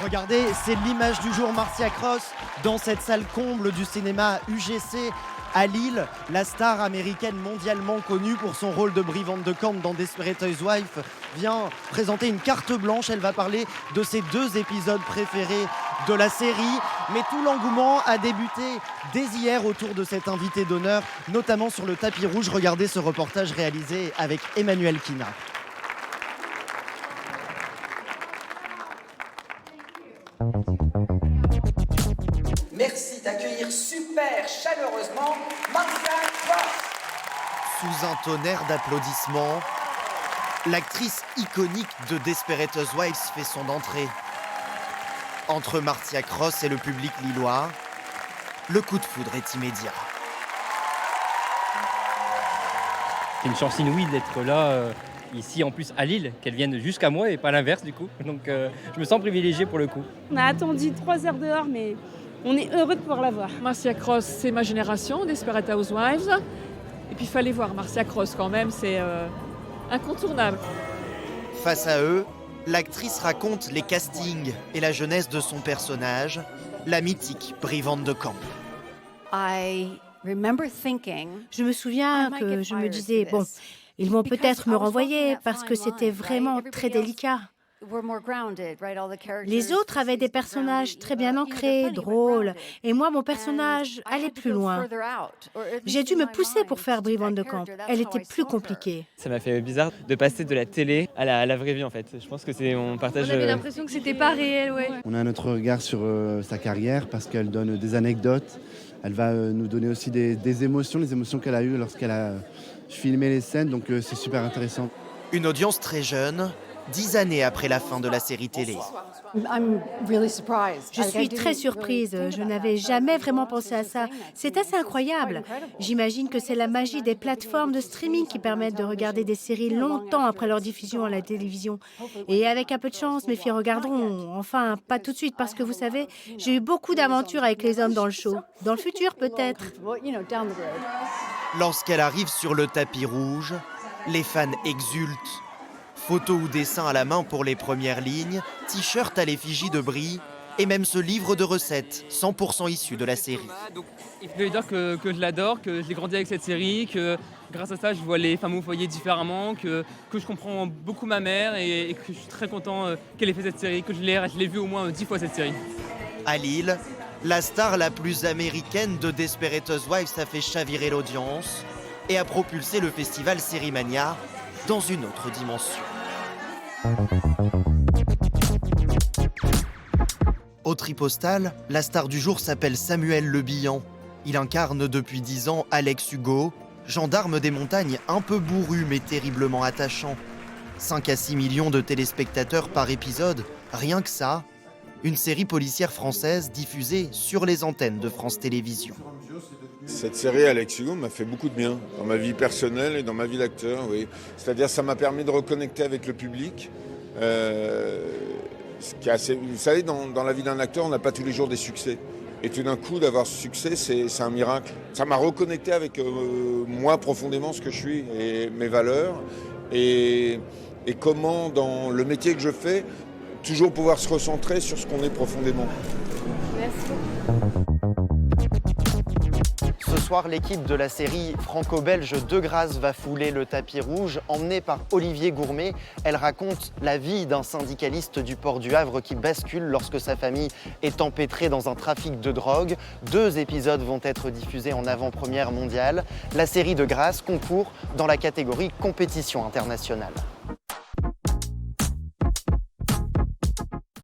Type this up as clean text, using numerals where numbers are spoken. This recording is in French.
Regardez, c'est l'image du jour, Marcia Cross, dans cette salle comble du cinéma UGC à Lille. La star américaine mondialement connue pour son rôle de Brie Van de Kamp dans Desperate Housewives vient présenter une carte blanche. Elle va parler de ses 2 épisodes préférés de la série. Mais tout l'engouement a débuté dès hier autour de cet invité d'honneur, notamment sur le tapis rouge. Regardez ce reportage réalisé avec Emmanuel Kina. Merci d'accueillir super chaleureusement Marcia Cross. Sous un tonnerre d'applaudissements, l'actrice iconique de Desperate Housewives fait son entrée. Entre Marcia Cross et le public lillois, le coup de foudre est immédiat. C'est une chance inouïe d'être là, ici en plus à Lille, qu'elle vienne jusqu'à moi et pas l'inverse du coup. Donc je me sens privilégié pour le coup. On a attendu 3 heures dehors, mais on est heureux de pouvoir la voir. Marcia Cross, c'est ma génération, Desperate Housewives. Et puis il fallait voir Marcia Cross quand même, c'est incontournable. Face à eux, l'actrice raconte les castings et la jeunesse de son personnage, la mythique Brie Van de Kamp. Je me souviens que je me disais, bon, ils vont peut-être me renvoyer parce que c'était vraiment très délicat. Les autres avaient des personnages très bien ancrés, drôles, et moi, mon personnage allait plus loin. J'ai dû me pousser pour faire Brie Van de Kamp. Elle était plus compliquée. Ça m'a fait bizarre de passer de la télé à la vraie vie en fait. Je pense que c'est mon partage. On avait l'impression que c'était pas réel, ouais. On a un autre regard sur sa carrière parce qu'elle donne des anecdotes. Elle va nous donner aussi des émotions, les émotions qu'elle a eues lorsqu'elle a filmé les scènes, donc c'est super intéressant. Une audience très jeune, 10 années après la fin de la série télé. Je suis très surprise, je n'avais jamais vraiment pensé à ça. C'est assez incroyable. J'imagine que c'est la magie des plateformes de streaming qui permettent de regarder des séries longtemps après leur diffusion à la télévision. Et avec un peu de chance, mes filles regarderont. Enfin, pas tout de suite parce que vous savez, j'ai eu beaucoup d'aventures avec les hommes dans le show. Dans le futur, peut-être. Lorsqu'elle arrive sur le tapis rouge, les fans exultent. Photos ou dessins à la main pour les premières lignes, t-shirt à l'effigie de Brie et même ce livre de recettes 100% issu de la série. Donc, il faut dire que je l'adore, que j'ai grandi avec cette série, que grâce à ça je vois les femmes au foyer différemment, que je comprends beaucoup ma mère et que je suis très content qu'elle ait fait cette série, que je l'ai vue au moins 10 fois cette série. À Lille, la star la plus américaine de Desperate Housewives a fait chavirer l'audience et a propulsé le festival Sérimania dans une autre dimension. Au Tripostal, la star du jour s'appelle Samuel Le Bihan. Il incarne depuis 10 ans Alex Hugo, gendarme des montagnes un peu bourru mais terriblement attachant. 5 à 6 millions de téléspectateurs par épisode, rien que ça. Une série policière française diffusée sur les antennes de France Télévisions. Cette série Alex Hugo m'a fait beaucoup de bien dans ma vie personnelle et dans ma vie d'acteur, oui. C'est-à-dire ça m'a permis de reconnecter avec le public. Ce qui est assez, vous savez, dans la vie d'un acteur, on n'a pas tous les jours des succès. Et tout d'un coup, d'avoir ce succès, c'est un miracle. Ça m'a reconnecté avec moi profondément, ce que je suis et mes valeurs. Et comment, dans le métier que je fais, toujours pouvoir se recentrer sur ce qu'on est profondément. Merci. Ce soir, l'équipe de la série franco-belge De Grâce va fouler le tapis rouge, emmenée par Olivier Gourmet. Elle raconte la vie d'un syndicaliste du port du Havre qui bascule lorsque sa famille est empêtrée dans un trafic de drogue. 2 épisodes vont être diffusés en avant-première mondiale. La série De Grâce concourt dans la catégorie compétition internationale.